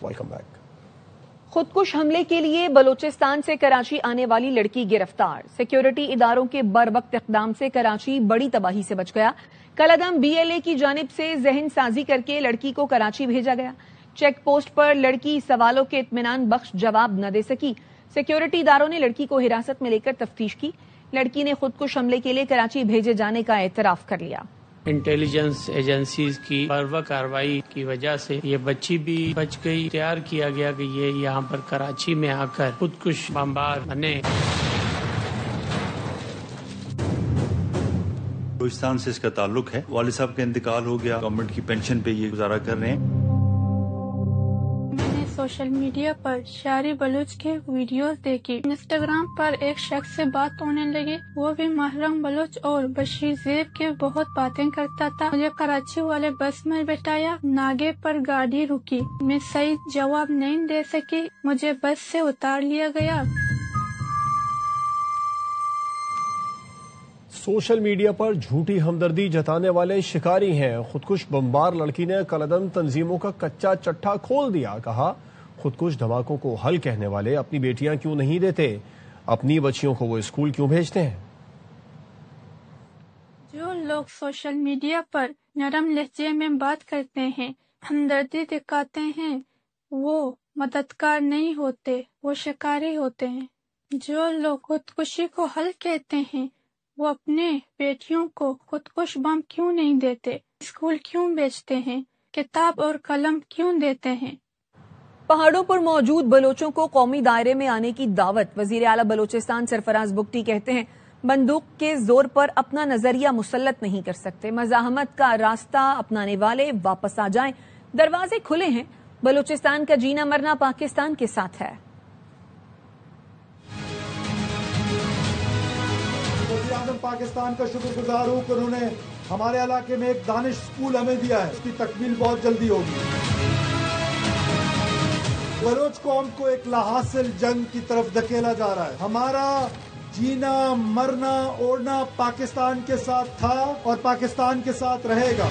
Welcome back. خودکش حملے کے لیے بلوچستان سے کراچی آنے والی لڑکی گرفتار۔ سیکیورٹی اداروں کے بر وقت اقدام سے کراچی بڑی تباہی سے بچ گیا۔ کالعدم BLA کی جانب سے ذہن سازی کر کے لڑکی کو کراچی بھیجا گیا۔ چیک پوسٹ پر لڑکی سوالوں کے اطمینان بخش جواب نہ دے سکی۔ سیکیورٹی اداروں نے لڑکی کو حراست میں لے کر تفتیش کی۔ لڑکی نے خودکش حملے کے لیے کراچی بھیجے جانے کا اعتراف کر لیا۔ انٹیلیجنس ایجنسیز کی بروقت کارروائی کی وجہ سے یہ بچی بھی بچ گئی۔ تیار کیا گیا کہ یہ یہاں پر کراچی میں آ کر خودکش بمبار بنے۔ بلوچستان سے اس کا تعلق ہے۔ والد صاحب کا انتقال ہو گیا، گورنمنٹ کی پینشن پہ یہ گزارا کر رہے ہیں۔ سوشل میڈیا پر شاعری بلوچ کے ویڈیوز دیکھی۔ انسٹاگرام پر ایک شخص سے بات ہونے لگی، وہ بھی محرم بلوچ اور بشیر زیب کے بہت باتیں کرتا تھا۔ مجھے کراچی والے بس میں بٹھایا، ناگے پر گاڑی رکی، میں صحیح جواب نہیں دے سکی، مجھے بس سے اتار لیا گیا۔ سوشل میڈیا پر جھوٹی ہمدردی جتانے والے شکاری ہیں۔ خودکش بمبار لڑکی نے کالعدم تنظیموں کا کچا چٹھا کھول دیا۔ کہا خودکش دھماکوں کو حل کہنے والے اپنی بیٹیاں کیوں نہیں دیتے، اپنی بچیوں کو وہ اسکول کیوں بھیجتے ہیں۔ جو لوگ سوشل میڈیا پر نرم لہجے میں بات کرتے ہیں، ہمدردی دکھاتے ہیں، وہ مددگار نہیں ہوتے، وہ شکاری ہوتے ہیں۔ جو لوگ خودکشی کو حل کہتے ہیں، وہ اپنے بیٹیوں کو خودکش بم کیوں نہیں دیتے، اسکول کیوں بھیجتے ہیں، کتاب اور قلم کیوں دیتے ہیں۔ پہاڑوں پر موجود بلوچوں کو قومی دائرے میں آنے کی دعوت۔ وزیر اعلیٰ بلوچستان سرفراز بگٹی کہتے ہیں بندوق کے زور پر اپنا نظریہ مسلط نہیں کر سکتے، مزاحمت کا راستہ اپنانے والے واپس آ جائیں، دروازے کھلے ہیں، بلوچستان کا جینا مرنا پاکستان کے ساتھ ہے۔ وزیر اعظم پاکستان کا شکر گزار ہوں کہ انہوں نے ہمارے علاقے میں ایک دانش اسکول ہمیں دیا ہے، اس کی تکمیل بہت جلدی ہوگی۔ بلوچ قوم کو ایک لاحاصل جنگ کی طرف دھکیلا جا رہا ہے۔ ہمارا جینا مرنا اوڑھنا پاکستان کے ساتھ تھا اور پاکستان کے ساتھ رہے گا۔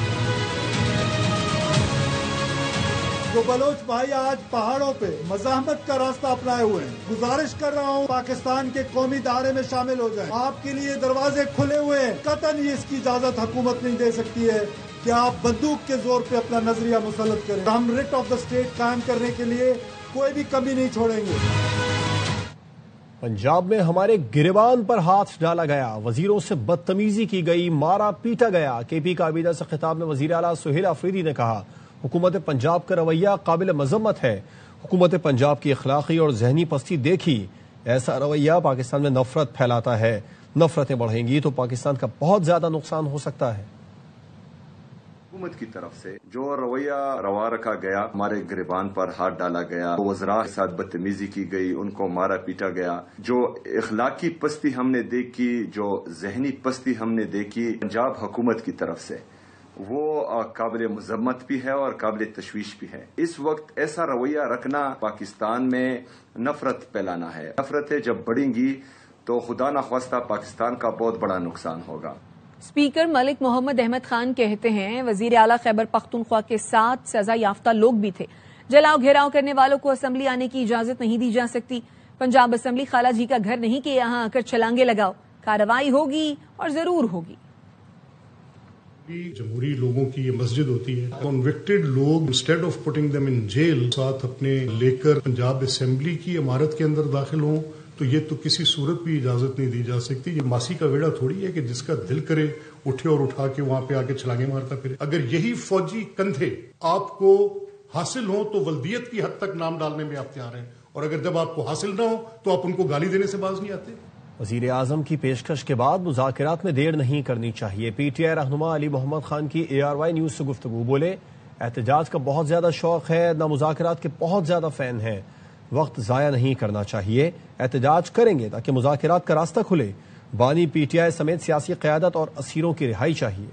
جو بلوچ بھائی آج پہاڑوں پہ مزاحمت کا راستہ اپنائے ہوئے ہیں، گزارش کر رہا ہوں پاکستان کے قومی دائرے میں شامل ہو جائیں۔ آپ کے لیے دروازے کھلے ہوئے ہیں، قطعاً اس کی اجازت حکومت نہیں دے سکتی ہے کہ آپ بندوق کے زور پہ اپنا نظریہ مسلط کریں۔ ہم ریٹ آف دا اسٹیٹ قائم کرنے کے لیے کوئی بھی کمی نہیں چھوڑیں گے۔ پنجاب میں ہمارے گریبان پر ہاتھ ڈالا گیا، وزیروں سے بدتمیزی کی گئی، مارا پیٹا گیا۔ KP کابینہ سے خطاب میں وزیر اعلیٰ سہیل آفریدی نے کہا حکومت پنجاب کا رویہ قابل مذمت ہے۔ حکومت پنجاب کی اخلاقی اور ذہنی پستی دیکھی، ایسا رویہ پاکستان میں نفرت پھیلاتا ہے، نفرتیں بڑھیں گی تو پاکستان کا بہت زیادہ نقصان ہو سکتا ہے۔ حکومت کی طرف سے جو رویہ روا رکھا گیا، ہمارے گریبان پر ہاتھ ڈالا گیا، وزراء کے ساتھ بدتمیزی کی گئی، ان کو مارا پیٹا گیا، جو اخلاقی پستی ہم نے دیکھی، جو ذہنی پستی ہم نے دیکھی پنجاب حکومت کی طرف سے، وہ قابل مذمت بھی ہے اور قابل تشویش بھی ہے۔ اس وقت ایسا رویہ رکھنا پاکستان میں نفرت پھیلانا ہے۔ نفرتیں جب بڑھیں گی تو خدا نخواستہ پاکستان کا بہت بڑا نقصان ہوگا۔ اسپیکر ملک محمد احمد خان کہتے ہیں وزیر اعلیٰ خیبر پختونخوا کے ساتھ سزا یافتہ لوگ بھی تھے، جلاؤ گھیراؤ کرنے والوں کو اسمبلی آنے کی اجازت نہیں دی جا سکتی۔ پنجاب اسمبلی خالہ جی کا گھر نہیں کہ یہاں آ کر چھلانگے لگاؤ، کارروائی ہوگی اور ضرور ہوگی۔ جمہوری لوگوں کی یہ مسجد ہوتی ہے، کنوکٹڈ لوگ instead of putting them in jail ساتھ اپنے لے کر پنجاب اسمبلی کی عمارت کے اندر داخل ہوں تو یہ تو کسی صورت بھی اجازت نہیں دی جا سکتی۔ یہ ماسی کا ویڑا تھوڑی ہے کہ جس کا دل کرے اٹھے اور اٹھا کے وہاں پہ آ کے چھلانگے مارتا پھرے۔ اگر یہی فوجی کندھے آپ کو حاصل ہوں تو ولدیت کی حد تک نام ڈالنے میں آپ تیار ہیں، اور اگر جب آپ کو حاصل نہ ہو تو آپ ان کو گالی دینے سے باز نہیں آتے۔ وزیر اعظم کی پیشکش کے بعد مذاکرات میں دیر نہیں کرنی چاہیے۔ PTI رہنما علی محمد خان کی ARY نیوز سے گفتگو، بولے احتجاج کا بہت زیادہ شوق ہے، نہ مذاکرات کے بہت زیادہ فین ہیں، وقت ضائع نہیں کرنا چاہیے، احتجاج کریں گے تاکہ مذاکرات کا راستہ کھلے۔ بانی PTI سمیت سیاسی قیادت اور اسیروں کی رہائی چاہیے۔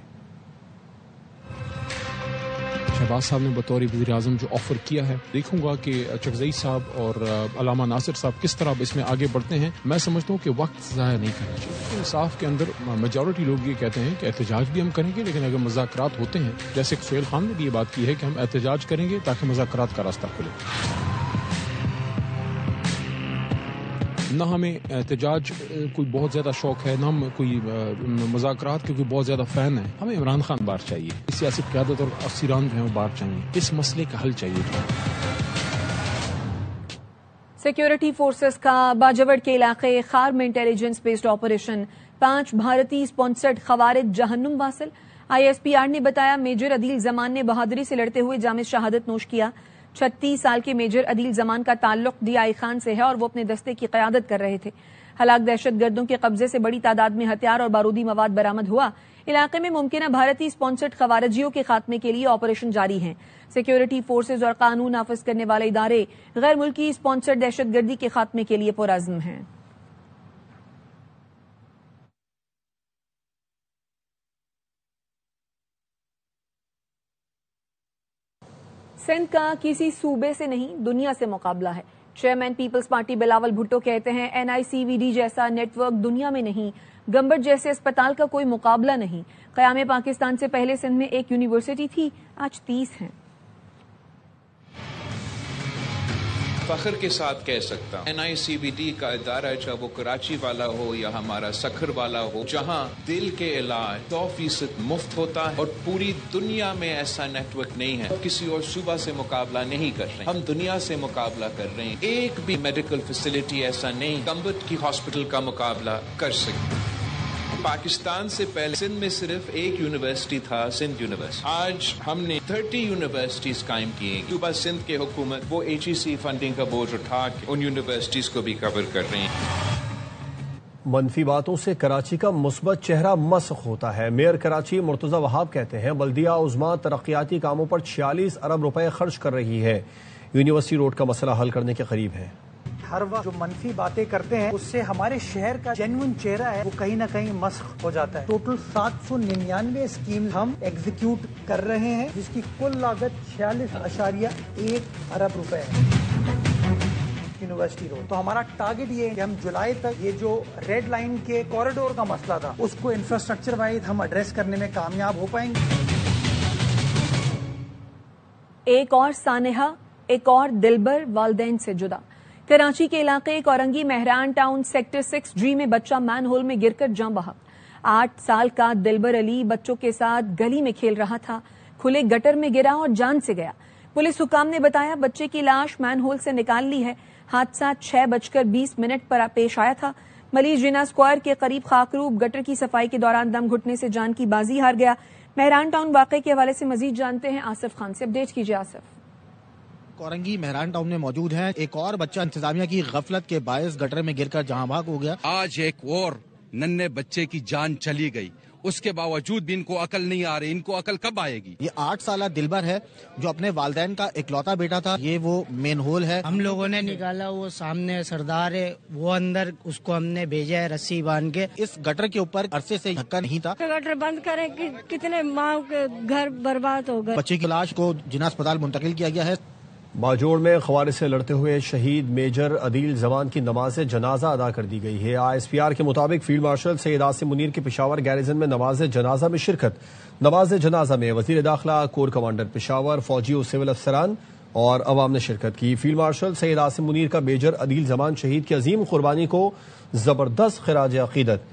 شہباز صاحب نے بطور وزیر اعظم جو آفر کیا ہے، دیکھوں گا کہ چکزئی صاحب اور علامہ ناصر صاحب کس طرح اس میں آگے بڑھتے ہیں. میں سمجھتا ہوں کہ وقت ضائع نہیں کرنا چاہیے. انصاف کے اندر میجورٹی لوگ یہ کہتے ہیں کہ احتجاج بھی ہم کریں گے، لیکن اگر مذاکرات ہوتے ہیں، جیسے سہیل خان نے بھی یہ بات کی ہے کہ ہم احتجاج کریں گے تاکہ مذاکرات کا راستہ کھلے. نہ ہمیں احتجاج کوئی بہت زیادہ شوق ہے، نہ ہم کوئی مذاکرات کے کوئی بہت زیادہ فین ہیں. ہمیں عمران خان باہر چاہیے، سیاسی قیادت اور افسران جو ہیں وہ باہر چاہیے. اس مسئلے کا حل چاہیے. سیکیورٹی فورسز کا باجوڑ کے علاقے خار میں انٹیلیجنس بیسڈ آپریشن، 5 بھارتی اسپانسرڈ خوارج جہنم واصل. ISPR نے بتایا میجر عدیل زمان نے بہادری سے لڑتے ہوئے جام شہادت نوش کیا. 36 سال کے میجر عدیل زمان کا تعلق DI خان سے ہے اور وہ اپنے دستے کی قیادت کر رہے تھے. ہلاک دہشت گردوں کے قبضے سے بڑی تعداد میں ہتھیار اور بارودی مواد برآمد ہوا. علاقے میں ممکنہ بھارتی اسپانسرڈ خوارجیوں کے خاتمے کے لیے آپریشن جاری ہیں. سیکیورٹی فورسز اور قانون نافذ کرنے والے ادارے غیر ملکی اسپانسرڈ دہشت گردی کے خاتمے کے لیے پرعزم ہیں. سندھ کا کسی صوبے سے نہیں دنیا سے مقابلہ ہے. چیئرمین پیپلز پارٹی بلاول بھٹو کہتے ہیں NICVD جیسا نیٹ ورک دنیا میں نہیں، گمبٹ جیسے اسپتال کا کوئی مقابلہ نہیں. قیام پاکستان سے پہلے سندھ میں 1 یونیورسٹی تھی، آج 30 ہیں. فخر کے ساتھ کہہ سکتا ہوں NICVD کا ادارہ چاہے وہ کراچی والا ہو یا ہمارا سکھر والا ہو، جہاں دل کے علاج 100% مفت ہوتا ہے، اور پوری دنیا میں ایسا نیٹ ورک نہیں ہے. کسی اور صوبہ سے مقابلہ نہیں کر رہے، ہم دنیا سے مقابلہ کر رہے ہیں. ایک بھی میڈیکل فیسلٹی ایسا نہیں گمبٹ کی ہاسپٹل کا مقابلہ کر سکتے. پاکستان سے پہلے سندھ میں صرف 1 یونیورسٹی تھا، سندھ یونیورسٹی. آج ہم نے 30 یونیورسٹیز قائم کی ہیں. صوبہ سندھ کے حکومت وہ HEC فنڈنگ کا بوجھ اٹھا کے ان یونیورسٹیز کو بھی کور کر رہے ہیں. منفی باتوں سے کراچی کا مثبت چہرہ مسخ ہوتا ہے. میئر کراچی مرتضی وہاب کہتے ہیں بلدیہ عظما ترقیاتی کاموں پر 46 ارب روپے خرچ کر رہی ہے. یونیورسٹی روڈ کا مسئلہ حل کرنے کے قریب ہے. ہر وقت جو منفی باتیں کرتے ہیں اس سے ہمارے شہر کا جینوئن چہرہ ہے وہ کہیں نہ کہیں مسخ ہو جاتا ہے. ٹوٹل 799 اسکیم ہم ایگزیکیوٹ کر رہے ہیں جس کی کل لاگت 46.1 ارب روپے ہے. یونیورسٹی روڈ تو ہمارا ٹارگٹ یہ ہے کہ ہم جولائی تک یہ جو ریڈ لائن کے کوریڈور کا مسئلہ تھا اس کو انفراسٹرکچر وائز ہم ایڈریس کرنے میں کامیاب ہو پائیں گے. ایک اور سانحہ، ایک اور دلبر والدین سے جدا. کراچی کے علاقے Korangi Mehran town sector 6G میں بچہ مین ہول میں گر کر جاں بحق. 8 سال کا دلبر علی بچوں کے ساتھ گلی میں کھیل رہا تھا، کھلے گٹر میں گرا اور جان سے گیا. پولیس حکام نے بتایا بچے کی لاش مین ہول سے نکال لی ہے. حادثہ 6:20 پر پیش آیا تھا. ملیح جناح اسکوائر کے قریب خاکروب گٹر کی صفائی کے دوران دم گھٹنے سے جان کی بازی ہار گیا. مہران ٹاؤن واقعے کے حوالے سے مزید جانتے ہیں آصف خان سے. اپڈیٹ کیجیے آصف. کورنگی مہران ٹاؤن میں موجود ہیں. ایک اور بچہ انتظامیہ کی غفلت کے باعث گٹر میں گر کر جہاں بھاگ ہو گیا. آج ایک اور ننھے بچے کی جان چلی گئی، اس کے باوجود بھی ان کو عقل نہیں آ رہی. ان کو عقل کب آئے گی؟ یہ 8 سالہ دلبر ہے جو اپنے والدین کا اکلوتا بیٹا تھا. یہ وہ مین ہول ہے. ہم لوگوں نے نکالا، وہ سامنے سردار ہے وہ اندر، اس کو ہم نے بھیجا ہے رسی باندھ کے. اس گٹر کے اوپر عرصے سے دھکا نہیں تھا. گٹر بند کریں، کتنے ماں کے گھر برباد ہو گئے. بچے کی لاش کو جناح اسپتال منتقل کیا گیا ہے. باجوڑ میں خوارج سے لڑتے ہوئے شہید میجر عدیل زمان کی نماز جنازہ ادا کر دی گئی ہے. ISPR کے مطابق فیلڈ مارشل سید عاصم منیر کی پشاور گیریزن میں نماز جنازہ میں شرکت. نماز جنازہ میں وزیر داخلہ، کور کمانڈر پشاور، فوجی و سول افسران اور عوام نے شرکت کی. فیلڈ مارشل سید عاصم منیر کا میجر عدیل زمان شہید کی عظیم قربانی کو زبردست خراج عقیدت.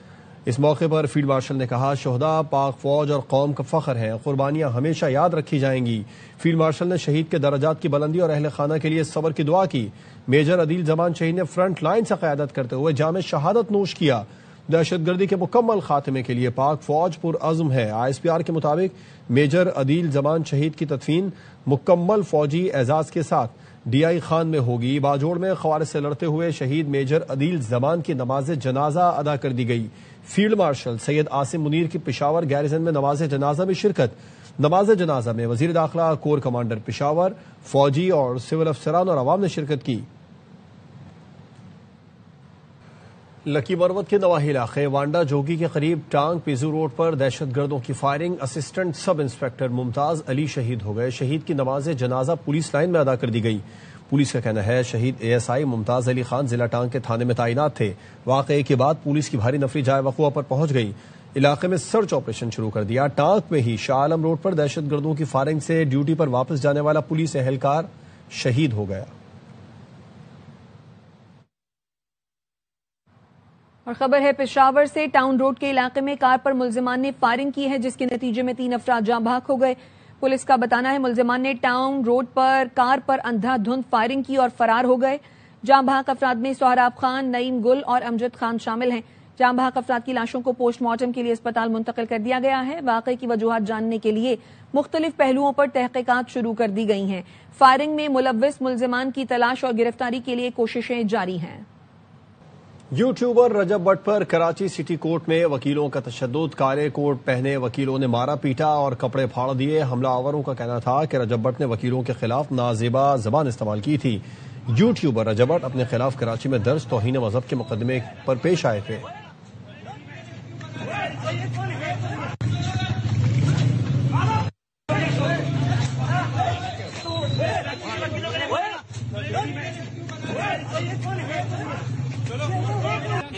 اس موقع پر فیلڈ مارشل نے کہا شہداء پاک فوج اور قوم کا فخر ہیں، قربانیاں ہمیشہ یاد رکھی جائیں گی. فیلڈ مارشل نے شہید کے درجات کی بلندی اور اہل خانہ کے لیے صبر کی دعا کی. میجر عدیل زمان شہید نے فرنٹ لائن سے قیادت کرتے ہوئے جام شہادت نوش کیا. دہشت گردی کے مکمل خاتمے کے لیے پاک فوج پرعزم ہے. ISPR کے مطابق میجر عدیل زمان شہید کی تدفین مکمل فوجی اعزاز کے ساتھ DI خان میں ہوگی. باجوڑ میں خوارج سے لڑتے ہوئے شہید میجر عدیل زمان کی نماز جنازہ ادا کر دی گئی. فیلڈ مارشل سید عاصم منیر کی پشاور گیریزن میں نماز جنازہ میں شرکت. نماز جنازہ میں وزیر داخلہ، کور کمانڈر پشاور، فوجی اور سول افسران اور عوام نے شرکت کی. لکی مروت کے نواحی علاقے وانڈا جوگی کے قریب ٹانگ پیزو روڈ پر دہشت گردوں کی فائرنگ، اسسٹنٹ سب انسپکٹر ممتاز علی شہید ہو گئے۔ شہید کی نماز جنازہ پولیس لائن میں ادا کر دی گئی۔ پولیس کا کہنا ہے شہید ASI ممتاز علی خان ضلع ٹانگ کے تھانے میں تعینات تھے۔ واقعے کے بعد پولیس کی بھاری نفری جائے وقوع پر پہنچ گئی، علاقے میں سرچ آپریشن شروع کر دیا۔ ٹانگ میں ہی شاہ عالم روڈ پر دہشت گردوں کی فائرنگ سے ڈیوٹی پر واپس جانے والا پولیس اہلکار شہید ہو گیا۔ اور خبر ہے پشاور سے، ٹاؤن روڈ کے علاقے میں کار پر ملزمان نے فائرنگ کی ہے، جس کے نتیجے میں 3 افراد جاں بحق ہو گئے۔ پولیس کا بتانا ہے ملزمان نے ٹاؤن روڈ پر کار پر اندھا دھند فائرنگ کی اور فرار ہو گئے۔ جاں بحق افراد میں سہراب خان، نعیم گل اور امجد خان شامل ہیں۔ جاں بحق افراد کی لاشوں کو پوسٹ مارٹم کے لیے اسپتال منتقل کر دیا گیا ہے۔ واقعے کی وجوہات جاننے کے لیے مختلف پہلوؤں پر تحقیقات شروع کر دی گئی ہیں۔ فائرنگ میں ملوث ملزمان کی تلاش اور گرفتاری کے لیے کوششیں جاری ہیں۔ یوٹیوبر رجب بٹ پر کراچی سٹی کورٹ میں وکیلوں کا تشدد، کالے کوٹ پہنے وکیلوں نے مارا پیٹا اور کپڑے پھاڑ دیے۔ حملہ آوروں کا کہنا تھا کہ رجب بٹ نے وکیلوں کے خلاف نازیبا زبان استعمال کی تھی۔ یوٹیوبر رجب بٹ اپنے خلاف کراچی میں درج توہین مذہب کے مقدمے پر پیش آئے تھے۔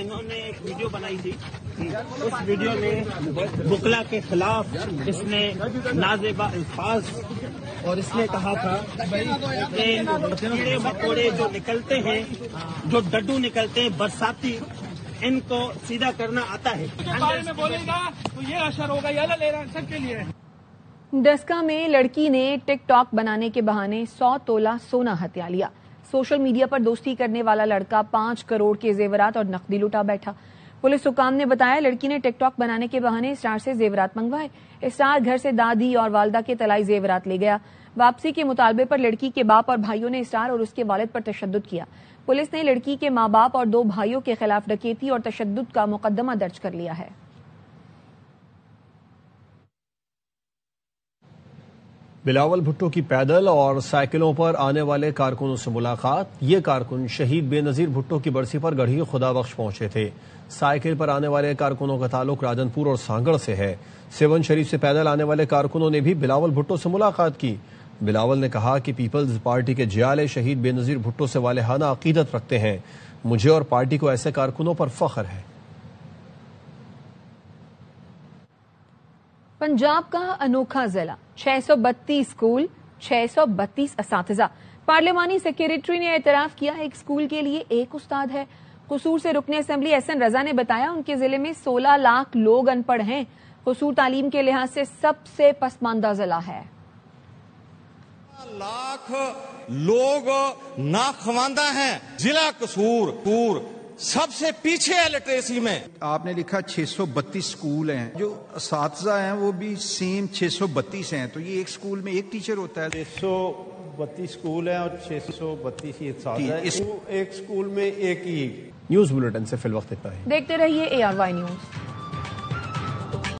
انہوں نے ایک ویڈیو بنائی تھی، اس ویڈیو میں بکلا کے خلاف اس نے نازیبا الفاظ اور اس نے کہا تھا کہ کیڑے مکوڑے جو نکلتے ہیں، جو ڈڈو نکلتے ہیں برساتی، ان کو سیدھا کرنا آتا ہے۔ بارے میں بولے گا تو یہ اشر ہوگا، یہ لے رہا سب کے لیے۔ ڈسکا میں لڑکی نے ٹک ٹاک بنانے کے بہانے 100 تولہ سونا ہتھیا لیا۔ سوشل میڈیا پر دوستی کرنے والا لڑکا 5 کروڑ کے زیورات اور نقدی لٹا بیٹھا۔ پولیس حکام نے بتایا لڑکی نے ٹک ٹاک بنانے کے بہانے اسٹار سے زیورات منگوائے۔ اسٹار گھر سے دادی اور والدہ کے طلائی زیورات لے گیا۔ واپسی کے مطالبے پر لڑکی کے باپ اور بھائیوں نے اسٹار اور اس کے والد پر تشدد کیا۔ پولیس نے لڑکی کے ماں باپ اور 2 بھائیوں کے خلاف ڈکیتی اور تشدد کا مقدمہ درج کر لیا ہے۔ بلاول بھٹو کی پیدل اور سائیکلوں پر آنے والے کارکنوں سے ملاقات۔ یہ کارکن شہید بے نظیر بھٹو کی برسی پر گڑھی خدا بخش پہنچے تھے۔ سائیکل پر آنے والے کارکنوں کا تعلق راجن پور اور سانگڑ سے ہے۔ سیون شریف سے پیدل آنے والے کارکنوں نے بھی بلاول بھٹو سے ملاقات کی۔ بلاول نے کہا کہ پیپلز پارٹی کے جیالے شہید بے نظیر بھٹو سے والہانہ عقیدت رکھتے ہیں۔ مجھے اور پارٹی کو ایسے کارکنوں پر فخر ہے۔ پنجاب کا انوکھا ضلع، 632 اسکول، 632 اساتذہ۔ پارلیمانی سیکریٹری نے اعتراف کیا ایک اسکول کے لیے 1 استاد ہے۔ قصور سے رکن اسمبلی SN رضا نے بتایا ان کے ضلع میں 16 لاکھ لوگ ان پڑھ ہیں۔ قصور تعلیم کے لحاظ سے سب سے پسماندہ ضلع ہے۔ لاکھ لوگ ناخواندہ ہیں۔ ضلع قصور سب سے پیچھے ہے لٹریسی میں۔ آپ نے لکھا 632 اسکول ہیں، جو اساتذہ ہیں وہ بھی سیم 632 ہیں، تو یہ ایک اسکول میں 1 ٹیچر ہوتا ہے۔ 632 اسکول ہیں اور 632 ہی اساتذہ ہیں، ایک اسکول میں 1 ہی۔ نیوز بلیٹن سے فی الوقت اتنا ہی۔ دیکھتے رہیے ARY نیوز۔